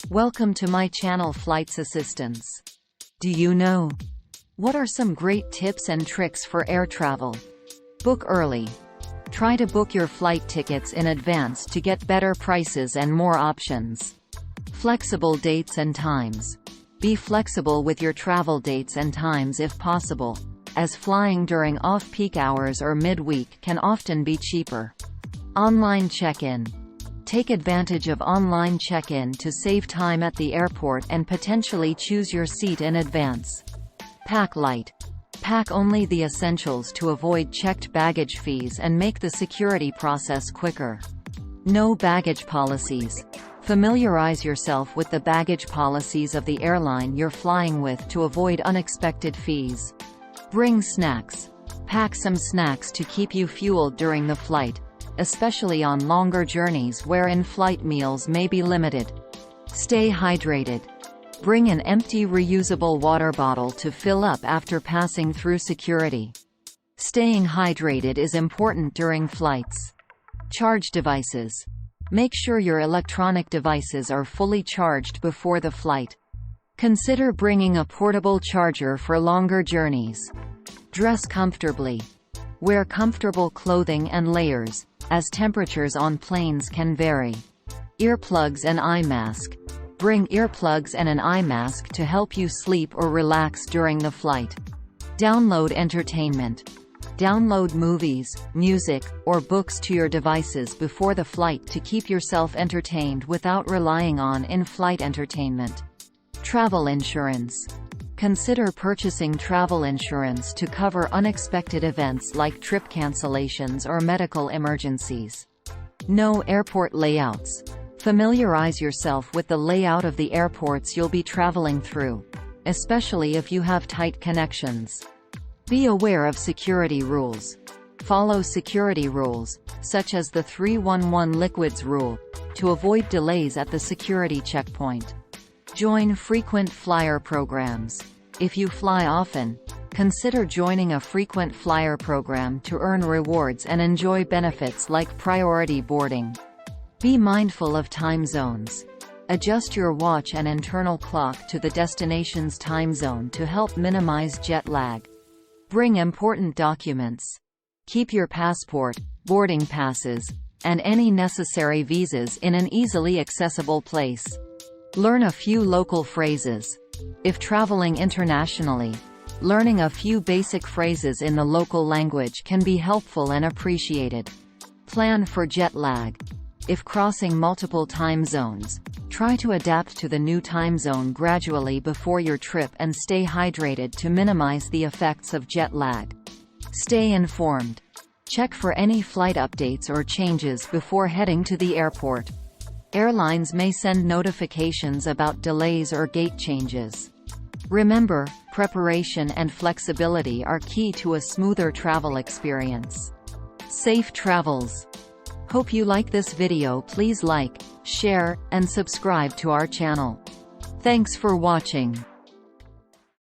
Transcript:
Welcome to my channel Flights Assistance. Do you know what are some great tips and tricks for air travel? Book early. Try to book your flight tickets in advance to get better prices and more options. Flexible dates and times. Be flexible with your travel dates and times if possible, as flying during off-peak hours or midweek can often be cheaper. Online check-in. Take advantage of online check-in to save time at the airport and potentially choose your seat in advance. Pack light. Pack only the essentials to avoid checked baggage fees and make the security process quicker. No baggage policies. Familiarize yourself with the baggage policies of the airline you're flying with to avoid unexpected fees. Bring snacks. Pack some snacks to keep you fueled during the flight, especially on longer journeys where in-flight meals may be limited. Stay hydrated. Bring an empty reusable water bottle to fill up after passing through security. Staying hydrated is important during flights. Charge devices. Make sure your electronic devices are fully charged before the flight. Consider bringing a portable charger for longer journeys. Dress comfortably. Wear comfortable clothing and layers, as temperatures on planes can vary. Earplugs and eye mask. Bring earplugs and an eye mask to help you sleep or relax during the flight. Download entertainment. Download movies, music, or books to your devices before the flight to keep yourself entertained without relying on in-flight entertainment. Travel insurance. Consider purchasing travel insurance to cover unexpected events like trip cancellations or medical emergencies. Know airport layouts. Familiarize yourself with the layout of the airports you'll be traveling through, especially if you have tight connections. Be aware of security rules. Follow security rules, such as the 311 liquids rule, to avoid delays at the security checkpoint. Join frequent flyer programs. If you fly often, consider joining a frequent flyer program to earn rewards and enjoy benefits like priority boarding. Be mindful of time zones. Adjust your watch and internal clock to the destination's time zone to help minimize jet lag. Bring important documents. Keep your passport, boarding passes, and any necessary visas in an easily accessible place. Learn a few local phrases. If traveling internationally, learning a few basic phrases in the local language can be helpful and appreciated. Plan for jet lag. If crossing multiple time zones, try to adapt to the new time zone gradually before your trip and stay hydrated to minimize the effects of jet lag. Stay informed. Check for any flight updates or changes before heading to the airport. Airlines may send notifications about delays or gate changes. Remember, preparation and flexibility are key to a smoother travel experience. Safe travels. Hope you like this video. Please like, share, and subscribe to our channel. Thanks for watching.